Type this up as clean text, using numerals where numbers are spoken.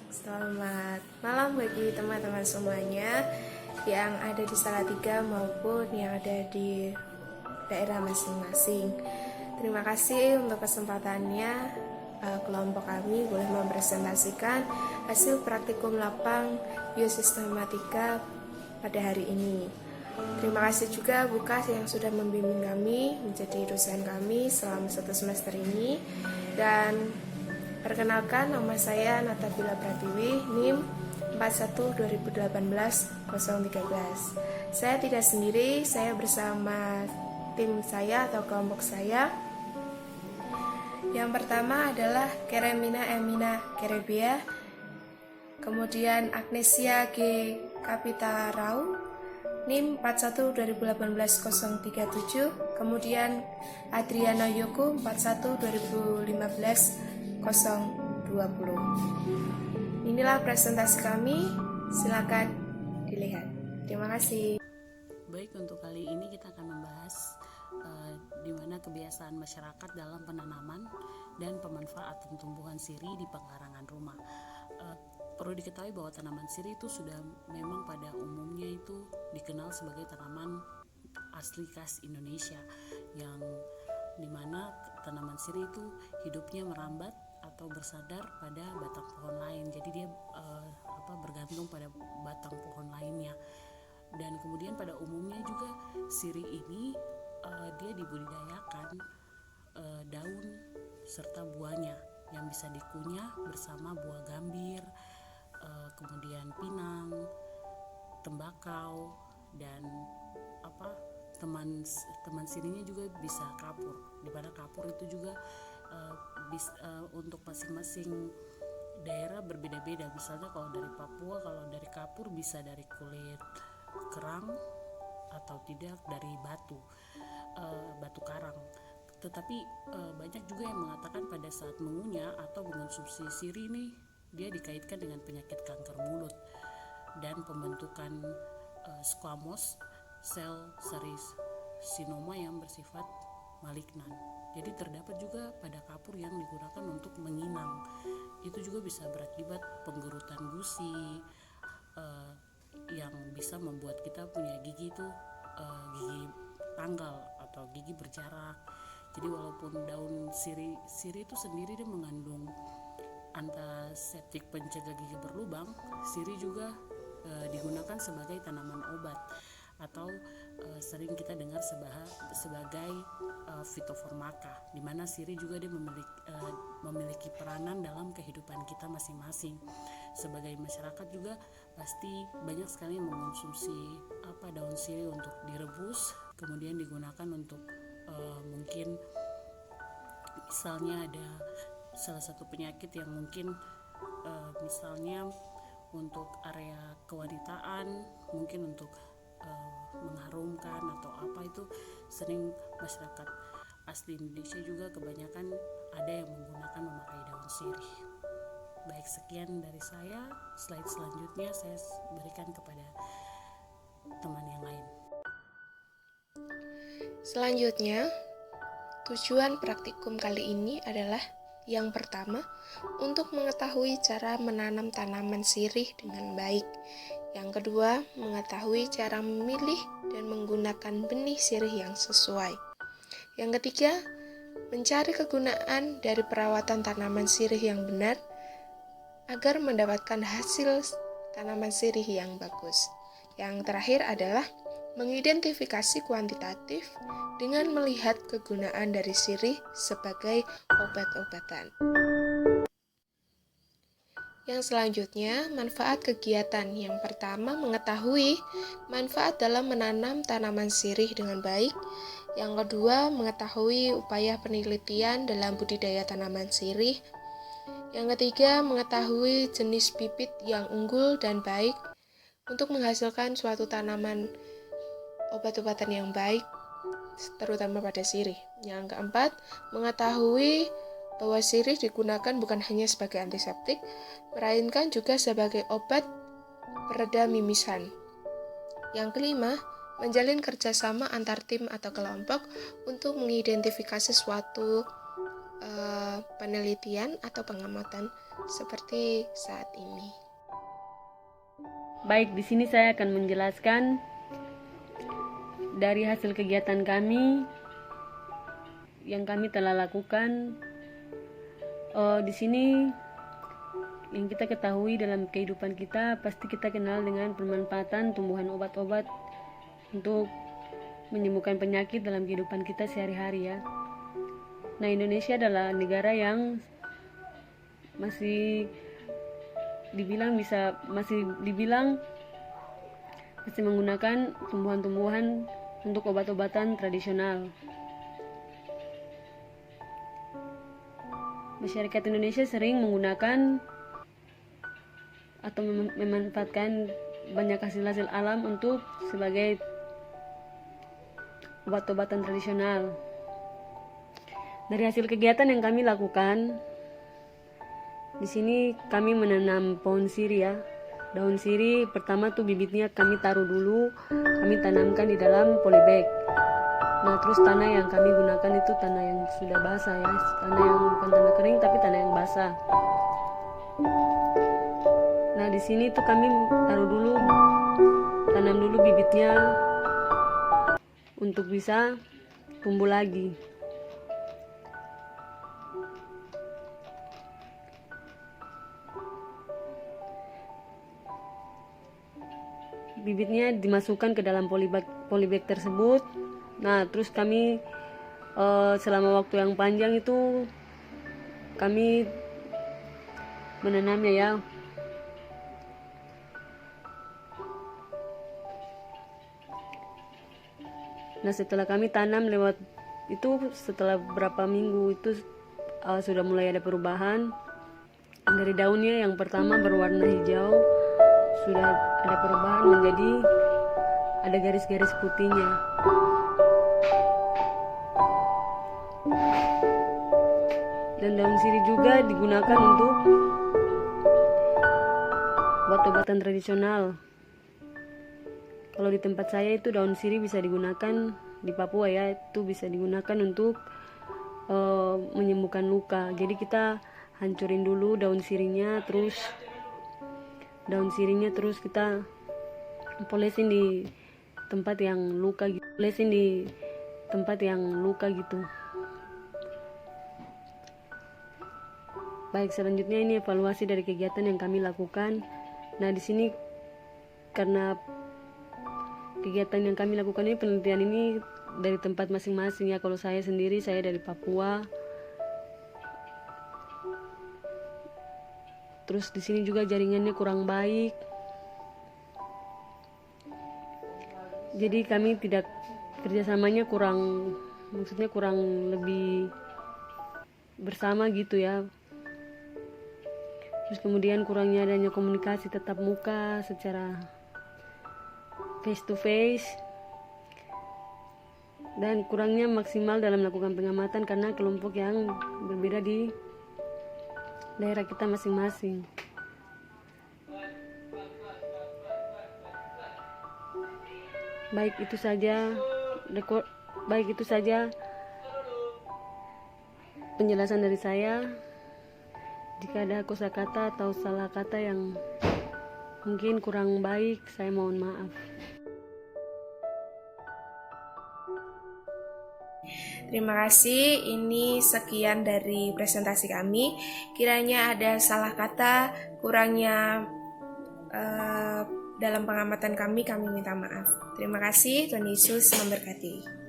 Selamat malam bagi teman-teman semuanya yang ada di Salatiga maupun yang ada di daerah masing-masing. Terima kasih untuk kesempatannya kelompok kami boleh mempresentasikan hasil praktikum lapang biosistematika pada hari ini. Terima kasih juga Bu Kas yang sudah membimbing kami menjadi dosen kami selama 1 semester ini. Dan perkenalkan, nama saya Natabila Pratiwi, NIM 41-2018-013. Saya tidak sendiri, saya bersama tim saya atau kelompok saya. Yang pertama adalah Keremina Emina Kerebia, kemudian Agnesia G. Kapitarau, NIM 41-2018-037, kemudian Adriana Yoko 41-2015-020. Inilah presentasi kami, silakan dilihat. Terima kasih. Baik, untuk kali ini kita akan membahas di mana kebiasaan masyarakat dalam penanaman dan pemanfaatan tumbuhan sirih di pekarangan rumah. Perlu diketahui bahwa tanaman sirih itu sudah memang pada umumnya itu dikenal sebagai tanaman asli khas Indonesia, yang dimana tanaman sirih itu hidupnya merambat atau bersandar pada batang pohon lain. Jadi dia bergantung pada batang pohon lainnya. Dan kemudian pada umumnya juga sirih ini dia dibudidayakan daun serta buahnya yang bisa dikunyah bersama buah gambir, kemudian pinang, tembakau, dan teman sirihnya juga bisa kapur. Di mana kapur itu juga untuk masing-masing daerah berbeda-beda. Misalnya kalau dari Papua, kalau dari kapur bisa dari kulit kerang atau tidak dari batu karang. Tetapi banyak juga yang mengatakan pada saat mengunyah atau mengonsumsi sirih ini dia dikaitkan dengan penyakit kanker mulut dan pembentukan squamous sel carcinoma yang bersifat malignan. Jadi terdapat juga pada kapur yang digunakan untuk menginang. Itu juga bisa berakibat penggerutan gusi yang bisa membuat kita punya gigi itu gigi tanggal atau gigi berjarak. Jadi walaupun daun sirih itu sendiri dia mengandung antiseptik pencegah gigi berlubang, sirih juga digunakan sebagai tanaman obat atau sering kita dengar sebagai fitofarmaka, di mana sirih juga dia memiliki peranan dalam kehidupan kita masing-masing. Sebagai masyarakat juga pasti banyak sekali mengonsumsi daun sirih untuk direbus, kemudian digunakan untuk mungkin misalnya ada salah satu penyakit yang mungkin misalnya untuk area kewanitaan, mungkin untuk mengharumkan atau itu sering masyarakat asli Indonesia juga kebanyakan ada yang memakai daun sirih. Baik, sekian dari saya. Slide selanjutnya saya berikan kepada teman yang lain. Selanjutnya, tujuan praktikum kali ini adalah yang pertama, untuk mengetahui cara menanam tanaman sirih dengan baik. Yang kedua, mengetahui cara memilih dan menggunakan benih sirih yang sesuai. Yang ketiga, mencari kegunaan dari perawatan tanaman sirih yang benar agar mendapatkan hasil tanaman sirih yang bagus. Yang terakhir adalah mengidentifikasi kuantitatif dengan melihat kegunaan dari sirih sebagai obat-obatan. Yang selanjutnya, manfaat kegiatan. Yang pertama, mengetahui manfaat dalam menanam tanaman sirih dengan baik. Yang kedua, mengetahui upaya penelitian dalam budidaya tanaman sirih. Yang ketiga, mengetahui jenis bibit yang unggul dan baik untuk menghasilkan suatu tanaman obat-obatan yang baik, terutama pada sirih. Yang keempat, mengetahui bahwa sirih digunakan bukan hanya sebagai antiseptik, melainkan juga sebagai obat pereda mimisan. Yang kelima, menjalin kerjasama antar tim atau kelompok untuk mengidentifikasi suatu penelitian atau pengamatan seperti saat ini. Baik, di sini saya akan menjelaskan dari hasil kegiatan kami yang kami telah lakukan. Di sini yang kita ketahui dalam kehidupan kita, pasti kita kenal dengan pemanfaatan tumbuhan obat-obat untuk menyembuhkan penyakit dalam kehidupan kita sehari-hari ya. Nah, Indonesia adalah negara yang masih dibilang masih menggunakan tumbuhan-tumbuhan untuk obat-obatan tradisional. Masyarakat Indonesia sering menggunakan atau memanfaatkan banyak hasil-hasil alam untuk sebagai obat-obatan tradisional. Dari hasil kegiatan yang kami lakukan, di sini kami menanam pohon siri ya. Daun siri pertama tuh bibitnya kami taruh dulu, kami tanamkan di dalam polybag. Nah, terus tanah yang kami gunakan itu tanah yang sudah basah ya, tanah yang bukan tanah kering tapi tanah yang basah. Nah, di sini tuh kami tanam dulu bibitnya untuk bisa tumbuh lagi. Bibitnya dimasukkan ke dalam polybag tersebut. Nah, terus kami selama waktu yang panjang itu kami menanamnya ya. Nah, setelah kami tanam setelah beberapa minggu itu sudah mulai ada perubahan. Dari daunnya yang pertama berwarna hijau, sudah ada perubahan menjadi ada garis-garis putihnya. Dan daun sirih juga digunakan untuk obat-obatan tradisional. Kalau di tempat saya itu daun sirih bisa digunakan di Papua ya, itu bisa digunakan untuk menyembuhkan luka. Jadi kita hancurin dulu daun sirihnya, terus kita polesin di tempat yang luka gitu. Baik, selanjutnya ini evaluasi dari kegiatan yang kami lakukan. Nah, di sini karena kegiatan yang kami lakukan ini, penelitian ini dari tempat masing-masing ya. Kalau saya sendiri, saya dari Papua. Terus di sini juga jaringannya kurang baik. Jadi kami tidak kerjasamanya kurang lebih bersama gitu ya. Terus kemudian kurangnya adanya komunikasi tatap muka secara face to face, dan kurangnya maksimal dalam melakukan pengamatan karena kelompok yang berbeda di daerah kita masing-masing. Baik itu saja penjelasan dari saya. Jika ada kosakata atau salah kata yang mungkin kurang baik, saya mohon maaf. Terima kasih, ini sekian dari presentasi kami. Kiranya ada salah kata, kurangnya dalam pengamatan kami minta maaf. Terima kasih, Tuhan Yesus memberkati.